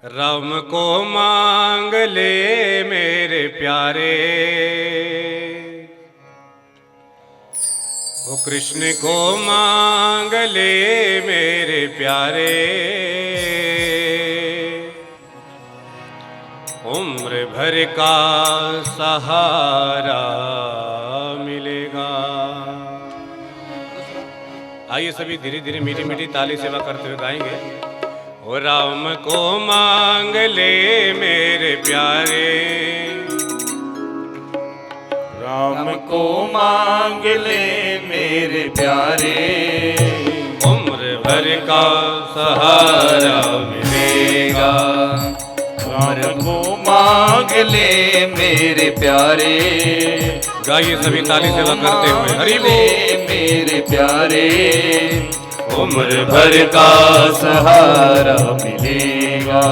राम को मांग ले मेरे प्यारे, वो कृष्ण को मांग ले मेरे प्यारे। उम्र भर का सहारा मिलेगा। आइए सभी धीरे धीरे मीठी मीठी ताली सेवा करते हुए गाएंगे। ओ राम को मांग ले मेरे प्यारे, राम को मांग ले मेरे प्यारे। उम्र भर का सहारा मिलेगा। राम को मांग ले मेरे प्यारे। गाइए सभी ताली सेवा करते हुए हरि बोल। मेरे प्यारे उम्र भर का सहारा मिलेगा।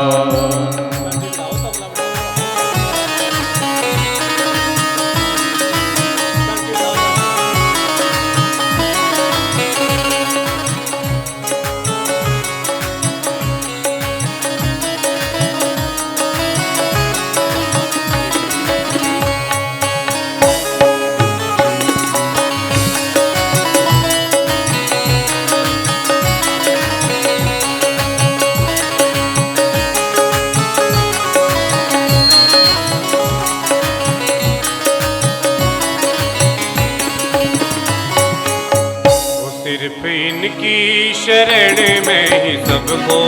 सिर्फ इनकी शरण में ही सबको,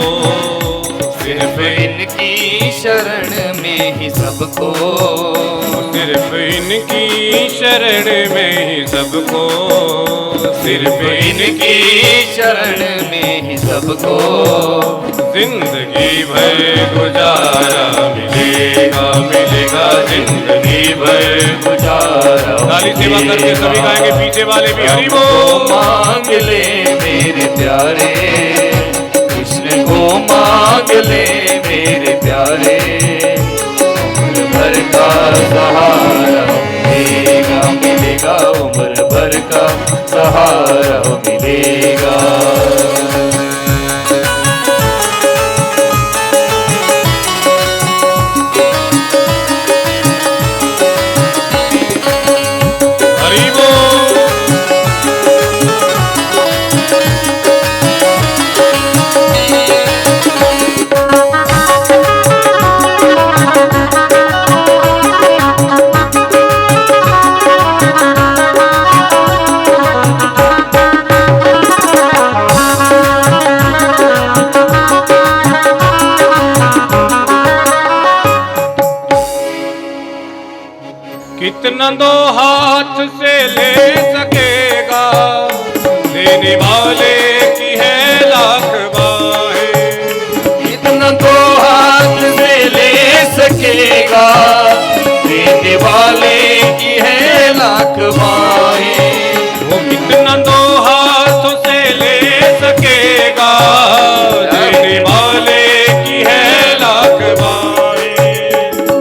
सिर्फ इनकी शरण में ही सबको, सिर्फ इनकी शरण में ही सबको, सिर्फ इनकी शरण में ही सबको जिंदगी भर गुजारा मिलेगा मिलेगा, जिंदगी भर गुजारा। ताली सेवा करके सभी गाएंगे, पीछे वाले भी हरि बोल। मांग ले मेरे प्यारे, कृष्ण को मांग ले मेरे प्यारे। उम्र भर का सहारा मिलेगा मिलेगा, उम्र भर का सहारा मिलेगा। हरि बोल। कितना दो हाथ से ले सकेगा, देने वाले की है लाख बाहें। कितना दो हाथ से ले सकेगा, देने वाले की है लाख बाहें। वो कितना दो हाथों से ले सकेगा, देने वाले की है लाख बाहें।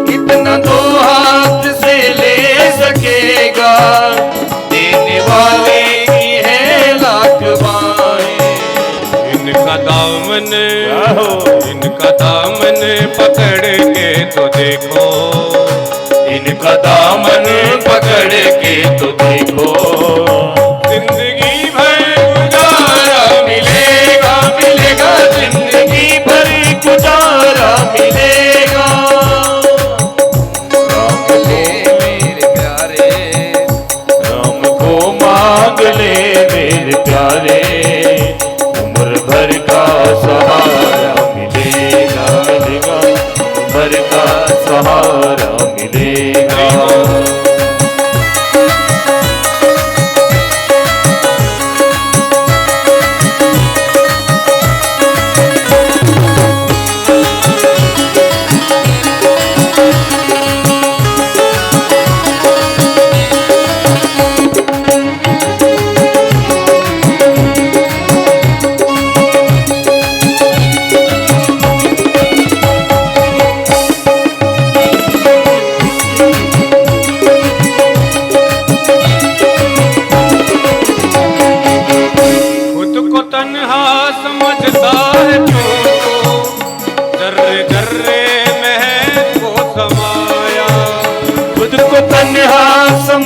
कितना दो हाथ से ले सकेगा, देने वाले की है लाख बाहें। इनका दामन पकड़ के तो देखो, इनका दामन पकड़ के तो देखो। जिंदगी भर गुजारा मिलेगा मिलेगा, जिंदगी भर गुजारा मिलेगा। राम ले मेरे प्यारे, राम को मांग ले मेरे प्यारे। उम्र भर का सहारा मिलेगा मिलेगा, उम्र भर का सहारा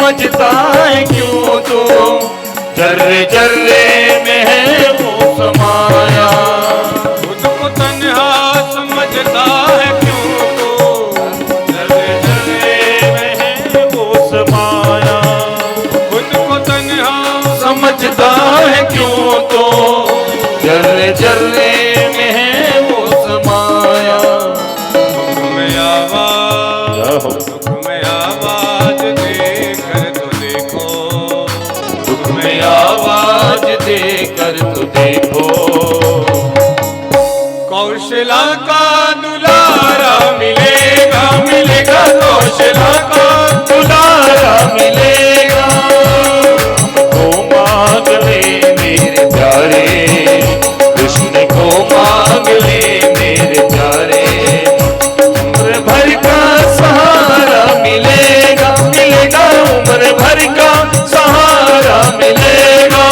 समझता है क्यों तू, जर्रे जर्रे में है वो समाया। खुद को तन्हा समझता है क्यों तू, जर्रे जर्रे में है वो समाया। खुद को तन्हा समझता है क्यों तो, जर्रे जर्रे में है वो समाया। दुख में आवाज, दुख में आवाज देकर तो देखो, दुख में आवाज देकर तो देखो। कौशला का दुलारा मिलेगा, मिलेगा कौशला का दुलारा मिलेगा। हमको मांग ले मेरे प्यारे, कृष्ण को मांग ले मेरे प्यारे। उम्र भर का सहारा मिलेगा, मिलेगा उम्र भर का सहारा मिलेगा।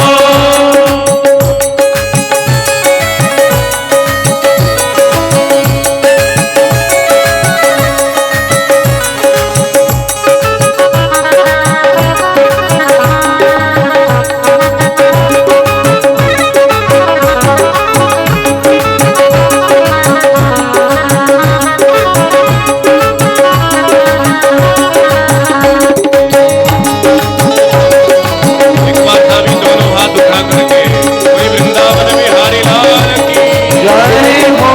एक बार सभी दोनों हाथ उठा करके पूरी वृंदावन बिहारी लाल की जय हो।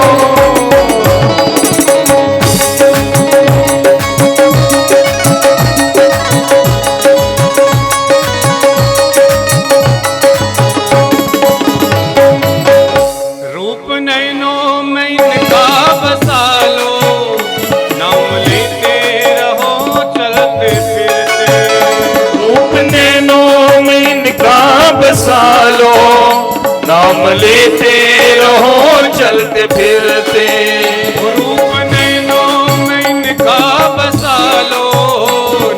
रूप नैनों में इनका बसा लो, नाम लेते रहो चलते फिरते। रूप नैनों में इनका बसा लो, नाम लेते रहो चलते फिरते। रूप नैनों में इनका बसा लो,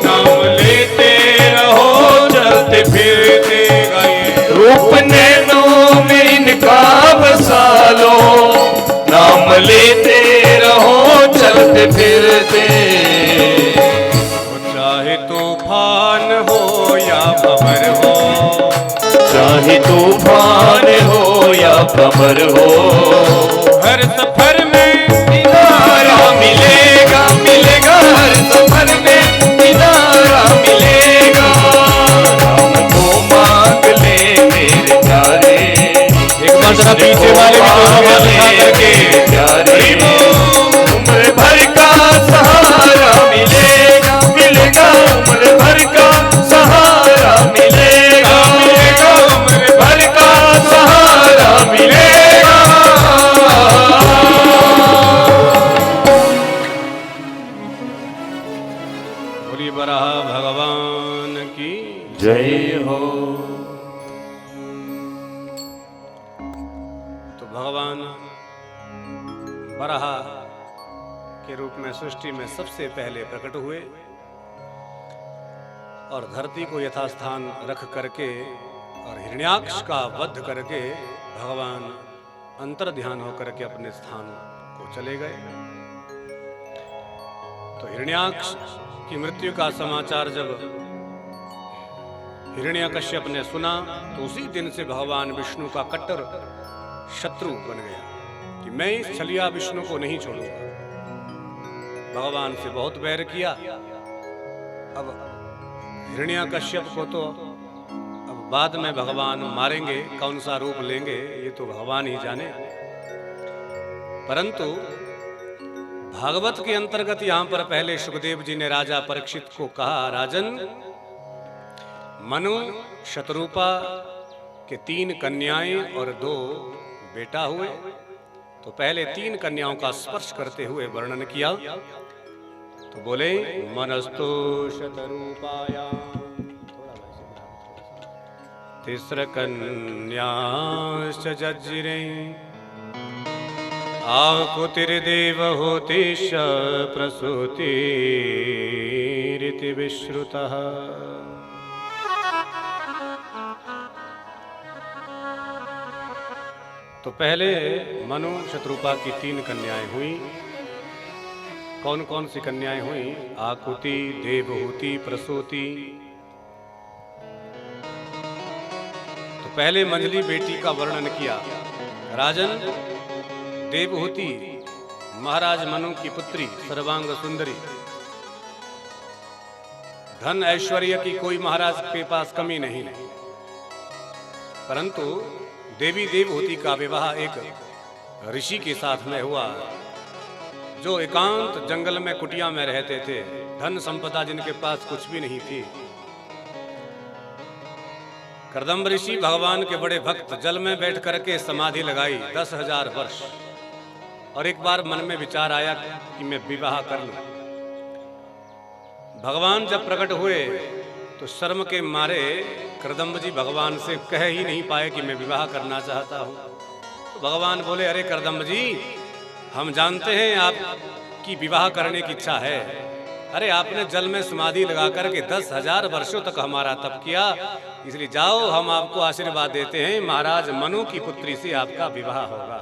नाम लेते रहो चलते फिरते। गाइए रूप नैनों में इनका बसा लो, नाम लेते रहो चलते फिरते। चाहे तूफान हो या भंवर हो, चाहे तूफान हो या भंवर हो, हर सफर में किनारा मिलेगा, मिलेगा हर सफर में किनारा मिलेगा। राम को मांग ले मेरे प्यारे, एक बार जरा पीछे वाले भी दोनों हाथ उठा करके प्यारे। उम्र भर का सहारा मिलेगा, मिलेगा उम्र भर का सहारा मिलेगा, मिलेगा उम्र भर का सहारा मिलेगा। बोली बराह भगवान की। जय हो। तो भगवान बराह के रूप में सृष्टि में सबसे पहले प्रकट हुए और धरती को यथास्थान रख करके और हिरण्याक्ष का वध करके भगवान अंतर ध्यान होकर के अपने स्थान को चले गए। तो हिरण्याक्ष की मृत्यु का समाचार जब हिरण्यकश्यप ने सुना तो उसी दिन से भगवान विष्णु का कट्टर शत्रु बन गया कि मैं इस छलिया विष्णु को नहीं छोड़ूंगा। भगवान से बहुत बैर किया। अब हिरण्यकश्यप को तो अब बाद में भगवान मारेंगे, कौन सा रूप लेंगे ये तो भगवान ही जाने। परंतु भागवत के अंतर्गत यहां पर पहले सुखदेव जी ने राजा परीक्षित को कहा, राजन मनु शतरूपा के 3 कन्याएं और 2 बेटा हुए। तो पहले 3 कन्याओं का स्पर्श करते हुए वर्णन किया। तो बोले मनस्तु शतरूपाया तिस्र कन्याश्च जज्जिरे आकुतिर्देव होतिश प्रसूतिरिति विश्रुतः। तो पहले मनु शत्रुपा की 3 कन्याएं हुई। कौन कौन सी कन्याएं हुई? आकुति, देवहूति, प्रसूति पहले मंझली बेटी का वर्णन किया। राजन, देवहूति महाराज मनु की पुत्री, सर्वांग सुंदरी, धन ऐश्वर्य की कोई महाराज के पास कमी नहीं, परंतु देवी देवहूति का विवाह एक ऋषि के साथ में हुआ, जो एकांत जंगल में कुटिया में रहते थे, धन संपदा जिनके पास कुछ भी नहीं थी। कर्दम ऋषि भगवान के बड़े भक्त, जल में बैठ करके समाधि लगाई 10,000 वर्ष, और एक बार मन में विचार आया कि मैं विवाह कर लूं। भगवान जब प्रकट हुए तो शर्म के मारे कर्दम जी भगवान से कह ही नहीं पाए कि मैं विवाह करना चाहता हूं। तो भगवान बोले, अरे कर्दम जी, हम जानते हैं आपकी विवाह करने की इच्छा है। अरे आपने जल में समाधि लगा करके 10,000 वर्षों तक हमारा तप किया, इसलिए जाओ, हम आपको आशीर्वाद देते हैं, महाराज मनु की पुत्री से आपका विवाह होगा।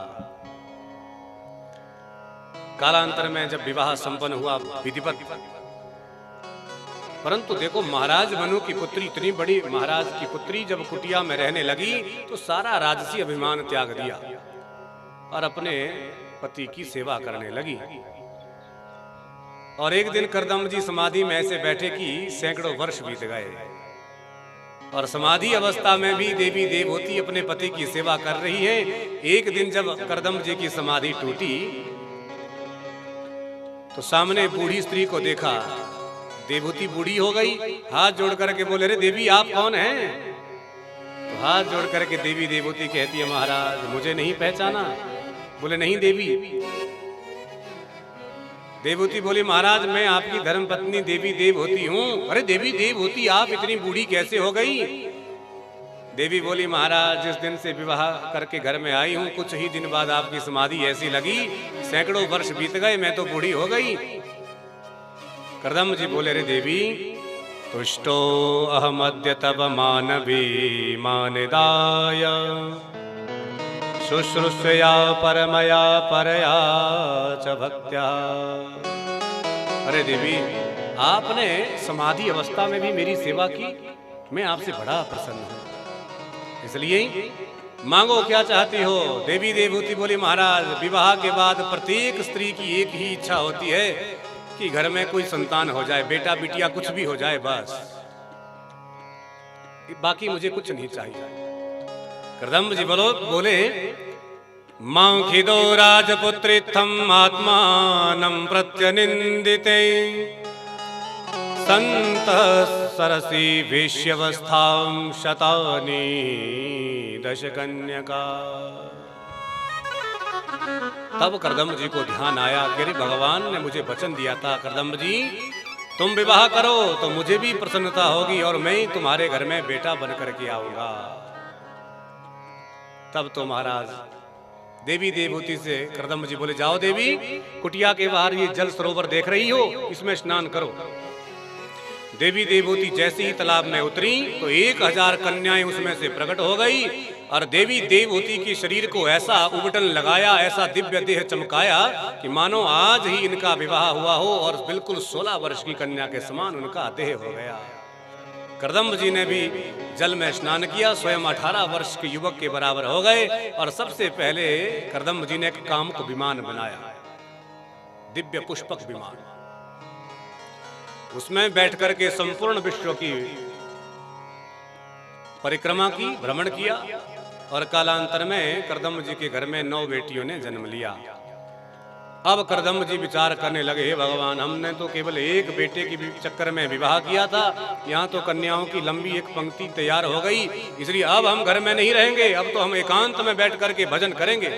कालांतर में जब विवाह संपन्न हुआ विधिवत, परंतु देखो महाराज मनु की पुत्री, इतनी बड़ी महाराज की पुत्री जब कुटिया में रहने लगी तो सारा राजसी अभिमान त्याग दिया और अपने पति की सेवा करने लगी। और एक दिन कर्दम जी समाधि में ऐसे बैठे कि सैकड़ों वर्ष बीत गए, और समाधि अवस्था में भी देवी देवहूति अपने पति की सेवा कर रही है। एक दिन जब कर्दम जी की समाधि टूटी तो सामने बूढ़ी स्त्री को देखा। देवहूति बूढ़ी हो गई, हाथ जोड़ करके बोले, अरे देवी आप कौन हैं? तो हाथ जोड़ करके देवी देवहूति कहती है, महाराज मुझे नहीं पहचाना? बोले, नहीं देवी। देवहूति बोली, महाराज मैं आपकी धर्मपत्नी देवी देवहूति हूँ। अरे देवी देवहूति, आप इतनी बूढ़ी कैसे हो गई? देवी बोली, महाराज जिस दिन से विवाह करके घर में आई हूँ, कुछ ही दिन बाद आपकी समाधि ऐसी लगी, सैकड़ों वर्ष बीत गए, मैं तो बूढ़ी हो गई। कर्दम जी बोले, रे देवी, तुष्टो अहमद्य तव मानवी मानदाय शुश्रूषया परमया परया च भक्त्या। अरे देवी, आपने समाधि अवस्था में भी मेरी सेवा की, मैं आपसे बड़ा प्रसन्न हूँ, इसलिए मांगो क्या चाहती हो? देवी देवहूति बोली, महाराज विवाह के बाद प्रत्येक स्त्री की एक ही इच्छा होती है कि घर में कोई संतान हो जाए, बेटा बिटिया कुछ भी हो जाए, बस, बाकी मुझे कुछ नहीं चाहिए। कर्दम जी बोले, मां खिदो राजपुत्रित्थम आत्मानं प्रत्यनिंदिते संत सरसी वेश्यवस्थां शतानि दशकन्यका। तब कर्दम जी को ध्यान आया कि अरे भगवान ने मुझे वचन दिया था, कर्दम जी तुम विवाह करो तो मुझे भी प्रसन्नता होगी और मैं ही तुम्हारे घर में बेटा बन करके आऊंगा। तब तो महाराज देवी देवहूति से कर्दम जी बोले, जाओ देवी, कुटिया के बाहर ये जल सरोवर देख रही हो, इसमें स्नान करो। देवी देवहूति जैसे ही तालाब में उतरी तो 1000 कन्याएं उसमें से प्रकट हो गई, और देवी देवहूति की शरीर को ऐसा उबटन लगाया, ऐसा दिव्य देह चमकाया कि मानो आज ही इनका विवाह हुआ हो, और बिल्कुल 16 वर्ष की कन्या के समान उनका देह हो गया। कर्दम जी ने भी जल में स्नान किया, स्वयं 18 वर्ष के युवक के बराबर हो गए, और सबसे पहले कर्दम जी ने एक कामुक विमान बनाया, दिव्य पुष्पक विमान। उसमें बैठ करके संपूर्ण विश्व की परिक्रमा की, भ्रमण किया, और कालांतर में कर्दम जी के घर में 9 बेटियों ने जन्म लिया। अब कर्दम जी विचार करने लगे, हे भगवान, हमने तो केवल एक बेटे के चक्कर में विवाह किया था, यहाँ तो कन्याओं की लंबी एक पंक्ति तैयार हो गई, इसलिए अब हम घर में नहीं रहेंगे, अब तो हम एकांत में बैठ करके भजन करेंगे।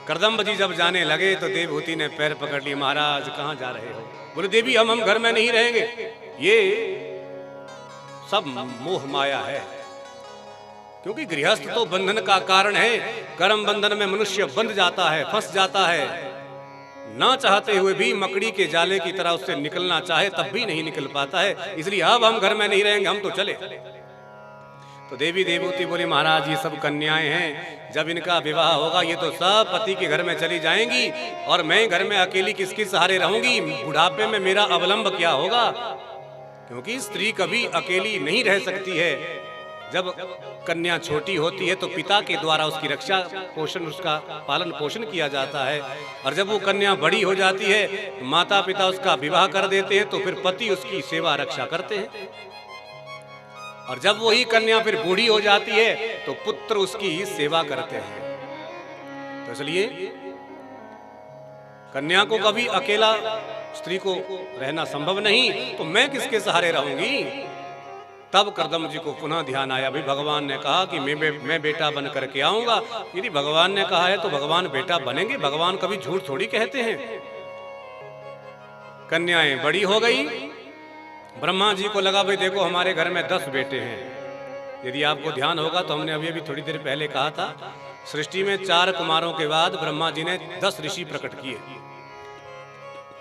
कर्दम जी जब जाने लगे तो देवहूति ने पैर पकड़ लिए, महाराज कहाँ जा रहे हो? बोले, देवी हम घर में नहीं रहेंगे, ये सब मोह माया है, क्योंकि गृहस्थ तो बंधन का कारण है। कर्म बंधन में मनुष्य बंध जाता है, फंस जाता है, ना चाहते हुए भी मकड़ी के जाले की तरह उससे निकलना चाहे तब भी नहीं निकल पाता है, इसलिए अब हम घर में नहीं रहेंगे, हम तो चले। तो देवी देवहूति बोली, महाराज ये सब कन्याएं हैं, जब इनका विवाह होगा ये तो सब पति के घर में चली जाएंगी, और मैं घर में अकेली किसके सहारे रहूंगी? बुढ़ापे में मेरा अवलंब क्या होगा? क्योंकि स्त्री कभी अकेली नहीं रह सकती है, जब कन्या छोटी होती है तो पिता के द्वारा उसकी रक्षा पोषण, उसका पालन पोषण किया जाता है, और जब वो कन्या बड़ी हो जाती है माता पिता उसका विवाह कर देते हैं तो फिर पति उसकी सेवा रक्षा करते हैं, और जब वही कन्या फिर बूढ़ी हो जाती है तो पुत्र उसकी सेवा करते हैं। तो इसलिए कन्या को कभी अकेला स्त्री को रहना संभव नहीं, तो मैं किसके सहारे रहूंगी। तब कर्दम जी को पुनः ध्यान आया, भाई भगवान ने कहा कि मैं बेटा बन करके आऊंगा। यदि भगवान ने कहा है तो भगवान बेटा बनेंगे, भगवान कभी झूठ थोड़ी कहते हैं। कन्याएं बड़ी हो गई, ब्रह्मा जी को लगा भाई देखो हमारे घर में 10 बेटे हैं। यदि आपको ध्यान होगा तो हमने अभी थोड़ी देर पहले कहा था, सृष्टि में 4 कुमारों के बाद ब्रह्मा जी ने 10 ऋषि प्रकट किए।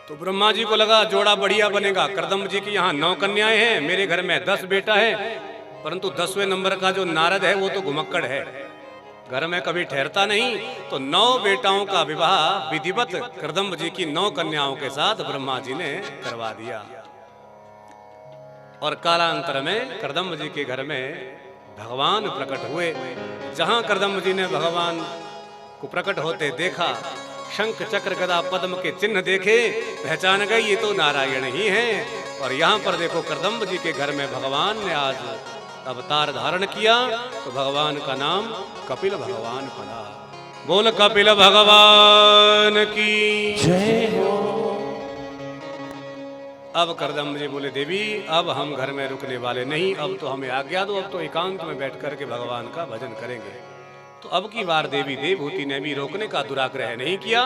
तो ब्रह्मा जी को लगा जोड़ा बढ़िया बनेगा, कर्दम जी की यहाँ 9 कन्याएं हैं, मेरे घर में 10 बेटा है। परंतु 10वें नंबर का जो नारद है वो तो घुमक्कड़ है, घर में कभी ठहरता नहीं। तो 9 बेटाओं का विवाह विधिवत कर्दम जी की 9 कन्याओं के साथ ब्रह्मा जी ने करवा दिया। और कालांतर में कर्दम जी के घर में भगवान प्रकट हुए। जहां कर्दम जी ने भगवान को प्रकट होते देखा, शंख चक्र गदा पद्म के चिन्ह देखे, पहचान गई ये तो नारायण ही हैं। और यहाँ पर देखो कर्दम जी के घर में भगवान ने आज अवतार धारण किया, तो भगवान का नाम कपिल भगवान पड़ा। बोल कपिल भगवान की जय हो। अब कर्दम जी बोले देवी अब हम घर में रुकने वाले नहीं, अब तो हमें आज्ञा दो, अब तो एकांत में बैठ करके भगवान का भजन करेंगे। तो अब की बार देवी देवहूति ने भी रोकने का दुराग्रह नहीं किया।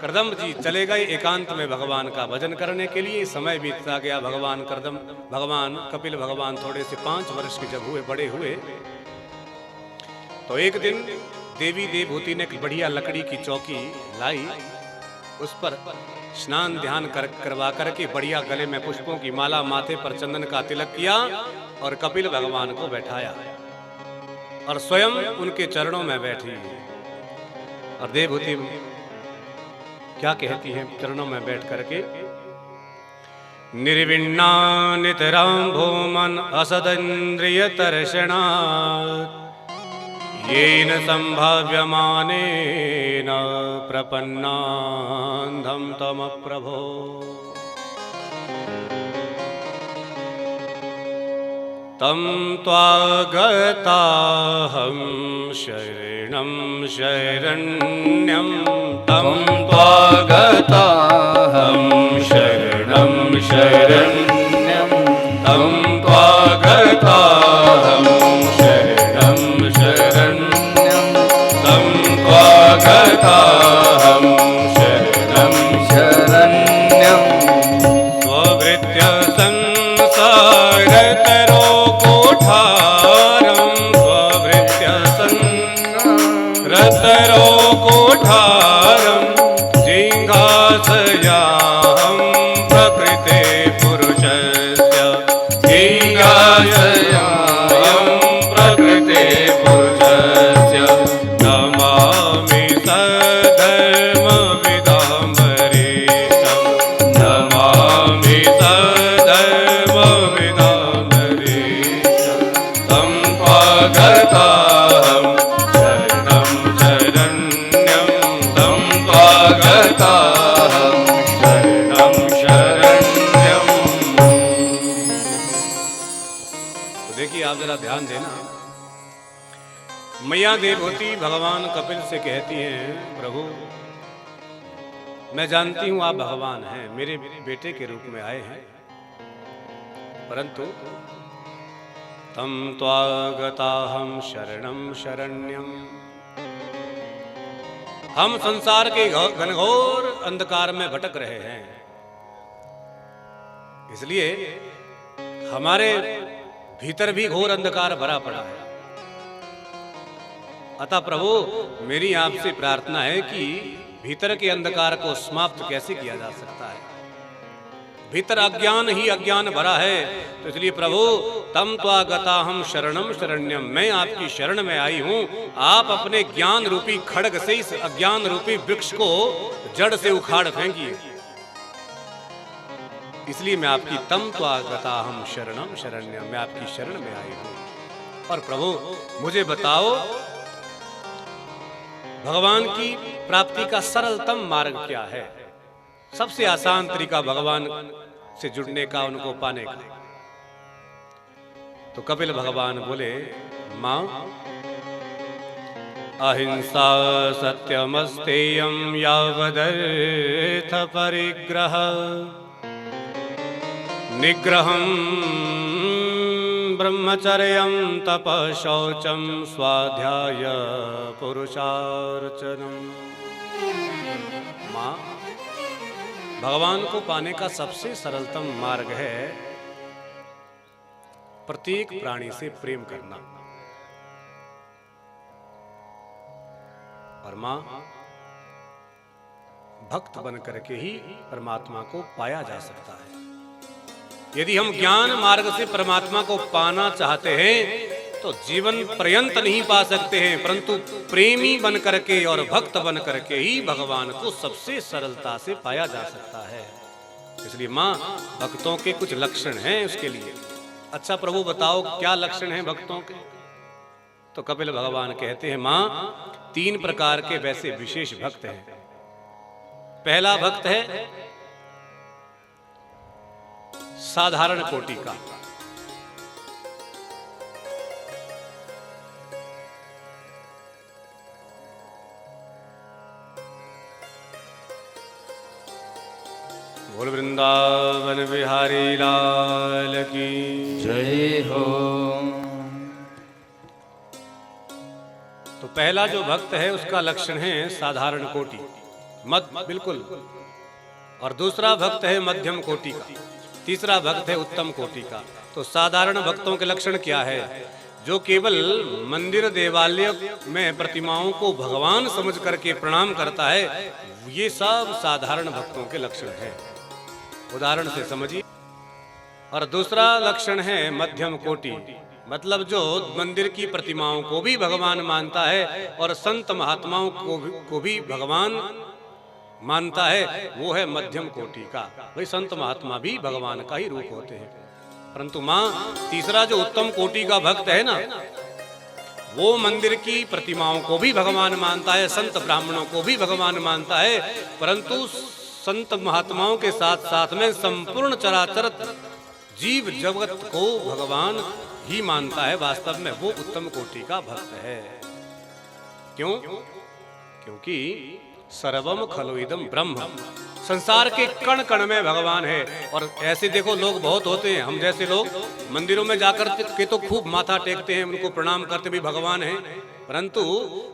कर्दम जी चले गए एकांत में भगवान का भजन करने के लिए। समय बीतता गया, भगवान कपिल भगवान थोड़े से 5 वर्ष के जब हुए, बड़े हुए, तो एक दिन देवी देवहूति ने एक बढ़िया लकड़ी की चौकी लाई, उस पर स्नान ध्यान करवा करके बढ़िया गले में पुष्पों की माला, माथे पर चंदन का तिलक किया और कपिल भगवान को बैठाया और स्वयं उनके चरणों में बैठी। और देवहूति क्या कहती है चरणों में बैठ करके, निर्विण्णा नितरां भूमन असदन्द्रिय तर्षणा येन संभाव्यमानेन प्रपन्नान्धं तम प्रभो। तं त्वागताहं शरणं शरण्यं, तं त्वागताहं शरणं शरण्यं, तं त्वागताहं शरणं शरण्यं, तं त्वागताहं शरणं शरण्यं। स्वभृत्य संसारतरो रतरो कोठारं जिघासयाहं प्रकृते पुरुषस्य, जिघासयाहं प्रकृते पुरुषस्य। नमामि सधर्मविदाम्बरीशं, नमामि सधर्मविदाम्बरीशं। तं त्वागताहं शरणं शरण्यं, तं त्वागताहं शरणं शरण्यं। तो देखिए आप जरा ध्यान देना, मैया देवहूति भगवान कपिल से कहती हैं, प्रभु मैं जानती हूं आप भगवान हैं, मेरे बेटे के रूप में आए हैं, परंतु तं त्वागताहं शरणं शरण्यं। हम संसार के घनघोर अंधकार में भटक रहे हैं, इसलिए हमारे भीतर भी घोर अंधकार भरा पड़ा है। अतः प्रभु मेरी आपसे प्रार्थना है कि भीतर के अंधकार को समाप्त कैसे किया जा सकता है। भीतर अज्ञान ही अज्ञान भरा है, तो इसलिए प्रभु तम त्वागताहं शरणं शरण्यम, मैं आपकी शरण में आई हूं। आप अपने ज्ञान रूपी खड्ग से इस अज्ञान रूपी वृक्ष को जड़ से उखाड़ फेंकिए। इसलिए मैं आपकी तम त्वागताहं शरणं शरण्यम, मैं आपकी शरण में आई हूं। और प्रभु मुझे बताओ भगवान की प्राप्ति का सरलतम मार्ग क्या है, सबसे आसान तरीका भगवान से जुड़ने का, उनको पाने का। तो कपिल भगवान बोले, मां अहिंसा सत्यमस्तेयं यावदर्थ परिग्रह निग्रहं ब्रह्मचर्यं तपः शौचं स्वाध्याय पुरुषार्चनम्। मां, भगवान को पाने का सबसे सरलतम मार्ग है प्रत्येक प्राणी से प्रेम करना। और मां, भक्त बन करके ही परमात्मा को पाया जा सकता है। यदि हम ज्ञान मार्ग से परमात्मा को पाना चाहते हैं तो जीवन पर्यंत नहीं पा सकते हैं, परंतु प्रेमी बन करके और भक्त बन करके ही भगवान को सबसे सरलता से पाया जा सकता है। इसलिए मां, भक्तों के कुछ लक्षण हैं उसके लिए। अच्छा प्रभु बताओ क्या लक्षण हैं भक्तों के? तो कपिल भगवान कहते हैं, मां, 3 प्रकार के वैसे विशेष भक्त हैं। पहला भक्त है साधारण कोटि का। बोल वृंदावन बिहारी लाल की जय हो। तो पहला जो भक्त है उसका लक्षण है साधारण कोटि, बिल्कुल। और दूसरा भक्त है मध्यम कोटि का, तीसरा भक्त है उत्तम कोटि का। तो साधारण भक्तों के लक्षण क्या है? जो केवल मंदिर देवालय में प्रतिमाओं को भगवान समझ करके प्रणाम करता है, ये सब साधारण भक्तों के लक्षण हैं। उदाहरण से समझिए। और दूसरा लक्षण है मध्यम कोटि, मतलब जो मंदिर की प्रतिमाओं को भी भगवान मानता है और संत महात्माओं को भी भगवान मानता है, वो है मध्यम कोटि का। भाई संत महात्मा भी भगवान का ही रूप होते हैं। परंतु मां, तीसरा जो उत्तम कोटि का भक्त है ना, वो मंदिर की प्रतिमाओं को भी भगवान मानता है, संत ब्राह्मणों को भी भगवान मानता है, परंतु संत महात्माओं के साथ साथ में संपूर्ण चराचर जीव जगत को भगवान ही मानता है। वास्तव में वो उत्तम कोटि का भक्त है। क्यों? क्योंकि सर्वम खलु इदम ब्रह्म, संसार के कण कण में भगवान है। और ऐसे देखो लोग बहुत होते हैं, हम जैसे लोग मंदिरों में जाकर के तो खूब माथा टेकते हैं, उनको प्रणाम करते भी भगवान हैं, परंतु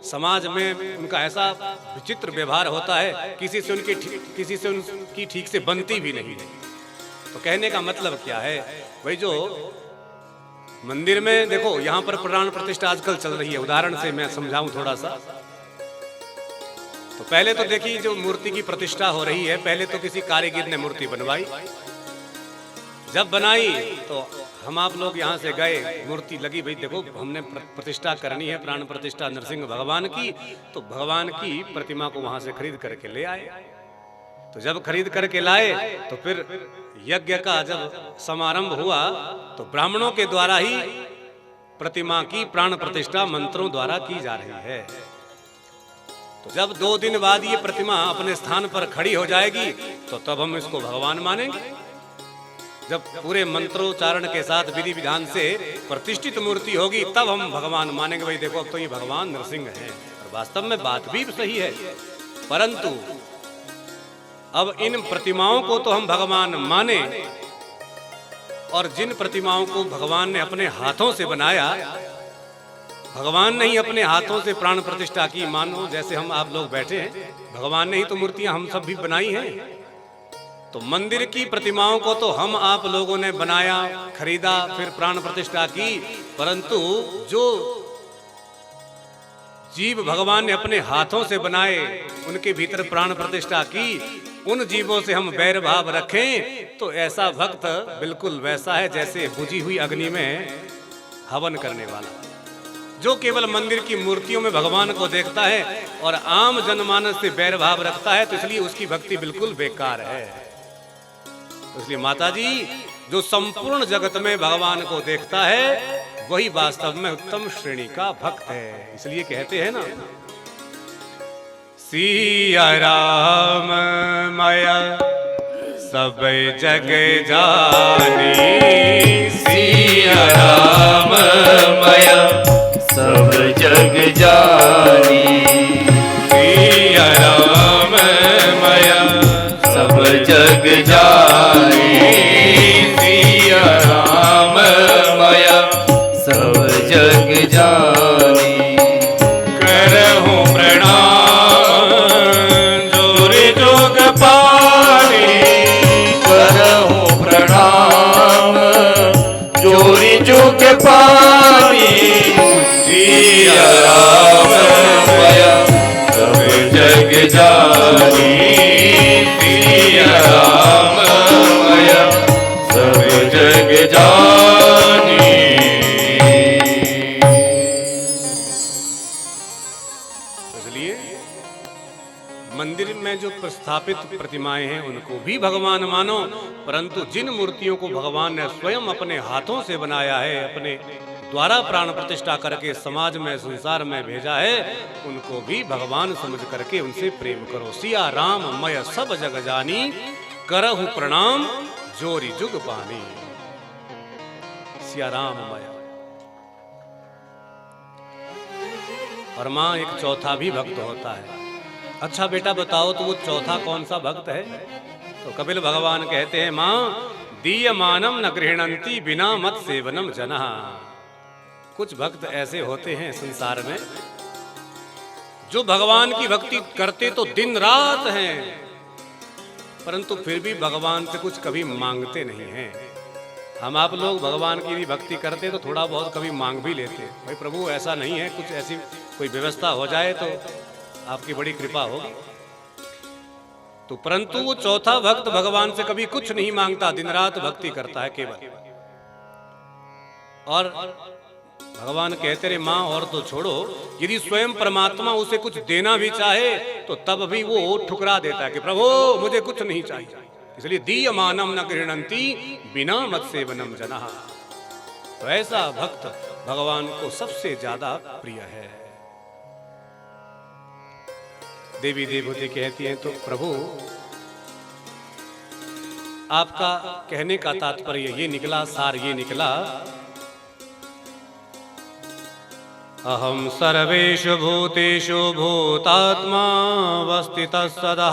समाज में उनका ऐसा विचित्र व्यवहार होता है, किसी से उनकी ठीक से बनती भी नहीं है। तो कहने का मतलब क्या है? भाई जो मंदिर में देखो, यहाँ पर प्राण प्रतिष्ठा आजकल चल रही है। उदाहरण से मैं समझाऊं थोड़ा सा। तो पहले तो देखिए जो मूर्ति की प्रतिष्ठा हो रही है, पहले तो किसी कारीगर ने मूर्ति बनवाई। जब बनाई तो हम आप लोग यहाँ से गए, मूर्ति लगी, भाई देखो हमने प्रतिष्ठा करनी है, प्राण प्रतिष्ठा नरसिंह भगवान की। तो भगवान की प्रतिमा को वहां से खरीद करके ले आए। तो जब खरीद करके लाए तो फिर यज्ञ का जब समारंभ हुआ तो ब्राह्मणों के द्वारा ही प्रतिमा की प्राण प्रतिष्ठा मंत्रों द्वारा की जा रही है। तो जब 2 दिन बाद ये प्रतिमा अपने स्थान पर खड़ी हो जाएगी तो तब हम इसको भगवान मानेंगे। जब पूरे मंत्रोच्चारण के साथ विधि विधान से प्रतिष्ठित मूर्ति होगी तब हम भगवान मानेंगे। भाई देखो अब तो ये भगवान नरसिंह हैं। और वास्तव में बात भी सही है, परंतु अब इन प्रतिमाओं को तो हम भगवान माने, और जिन प्रतिमाओं को भगवान ने अपने हाथों से बनाया, भगवान ने ही अपने हाथों से प्राण प्रतिष्ठा की। मानो जैसे हम आप लोग बैठे हैं, भगवान ने ही तो मूर्तियां हम सब भी बनाई हैं। तो मंदिर की प्रतिमाओं को तो हम आप लोगों ने बनाया, खरीदा, फिर प्राण प्रतिष्ठा की, परंतु जो जीव भगवान ने अपने हाथों से बनाए, उनके भीतर प्राण प्रतिष्ठा की, उन जीवों से हम बैर भाव रखें तो ऐसा भक्त बिल्कुल वैसा है जैसे बुझी हुई अग्नि में हवन करने वाला, जो केवल मंदिर की मूर्तियों में भगवान को देखता है और आम जनमानस से बैर भाव रखता है। तो इसलिए उसकी भक्ति बिल्कुल बेकार है। तो इसलिए माता जी, जो संपूर्ण जगत में भगवान को देखता है वही वास्तव में उत्तम श्रेणी का भक्त है। इसलिए कहते हैं ना, सिया राम माया सब जग जानी, सिया राम माया सब जग जानी, सिया राम माया सब जग जानी, सिया राम माया सब जग जानी। करहूं प्रणाम जोरी जोग पानी, करहूं प्रणाम जोरी जोग पानी, सिया राम माया सब जग जानी, सिया राम माया सब जग जानी। इसलिए मंदिर में जो प्रस्थापित प्रतिमाएं हैं उनको भी भगवान मानो, परंतु जिन मूर्तियों को भगवान ने स्वयं अपने हाथों से बनाया है, अपने द्वारा प्राण प्रतिष्ठा करके समाज में संसार में भेजा है, उनको भी भगवान समझ करके उनसे प्रेम करो। सिया राम मय सब जग जानी, करहु प्रणाम जोरी जुग पानी। सिया राम मय। और मां एक चौथा भी भक्त होता है। अच्छा बेटा बताओ तो वो चौथा कौन सा भक्त है? तो कपिल भगवान कहते हैं, मां दीयमानम न गृह्णन्ति बिना मत सेवनम जनः। कुछ भक्त ऐसे होते हैं संसार में जो भगवान की भक्ति करते तो दिन रात हैं, परंतु फिर भी भगवान से कुछ कभी मांगते नहीं हैं। हम आप लोग भगवान की भी भक्ति करते तो थोड़ा बहुत कभी मांग भी लेते, भाई प्रभु ऐसा नहीं है, कुछ ऐसी कोई व्यवस्था हो जाए तो आपकी बड़ी कृपा होगी। तो परंतु वो चौथा भक्त भगवान से कभी कुछ नहीं मांगता, दिन रात भक्ति करता है केवल। और भगवान कहते रहे, मां और तो छोड़ो, यदि स्वयं परमात्मा उसे कुछ देना भी चाहे तो तब भी वो ठुकरा देता है कि प्रभु मुझे कुछ नहीं चाहिए। इसलिए दीयमानम न गृह्णन्ति बिना मत सेवनम जनः। तो ऐसा भक्त भगवान को सबसे ज्यादा प्रिय है। देवी देवती कहती हैं, तो प्रभु आपका कहने का तात्पर्य ये निकला, सार ये निकला, अहम सर्वेषु भूतेषु भूतात्मा वस्थितः सदा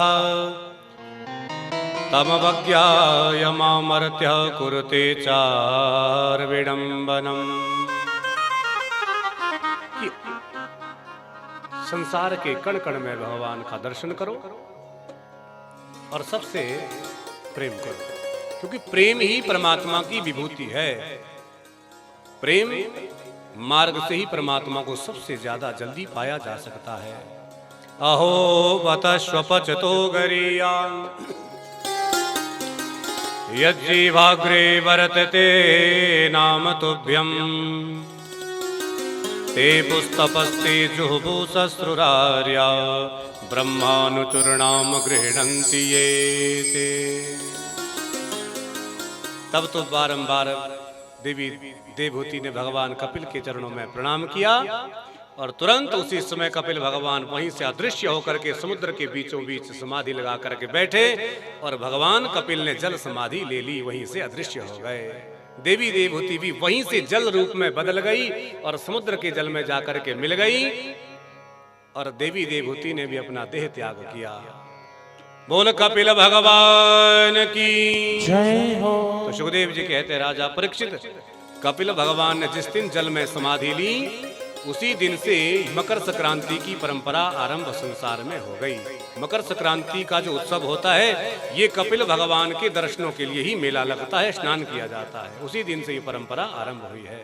तमवज्ञाय मामर्त्य कुरुते चार विडम्बनम। संसार के कण कण में भगवान का दर्शन करो और सबसे प्रेम करो, क्योंकि प्रेम ही परमात्मा की विभूति है। प्रेम मार्ग से ही परमात्मा को सबसे ज्यादा जल्दी पाया जा सकता है। अहो वतश्वपचतो गरीयान् यज्जीवाग्रे वर्तते नाम तुभ्यम् ते पुस्तपस्ते जुहुबु सस्रुरार्या ब्रह्मानुचुर्णाम गृह्णन्ति ये ते। तब तो बारंबार देवी देवहूति ने भगवान कपिल के चरणों में प्रणाम किया और तुरंत उसी समय कपिल भगवान वहीं से अदृश्य होकर के समुद्र के बीचों बीच समाधि लगा करके बैठे और भगवान कपिल ने जल समाधि ले ली, वहीं से अदृश्य हो गए। देवी देवहूति भी वहीं से जल रूप में बदल गई और समुद्र के जल में जाकर के मिल गई और देवी देवहूति ने भी अपना देह त्याग किया। बोल कपिल भगवान की जय हो। तो सुखदेव जी कहते, राजा परीक्षित, कपिल भगवान ने जिस दिन जल में समाधि ली उसी दिन से मकर संक्रांति की परंपरा आरंभ संसार में हो गई। मकर संक्रांति का जो उत्सव होता है ये कपिल भगवान के दर्शनों के लिए ही मेला लगता है, स्नान किया जाता है, उसी दिन से ये परंपरा आरंभ हुई है।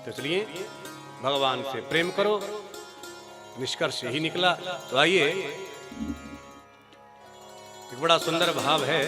तो इसलिए भगवान से प्रेम करो, निष्कर्ष ही निकला। तो आइए, एक बड़ा सुंदर भाव है।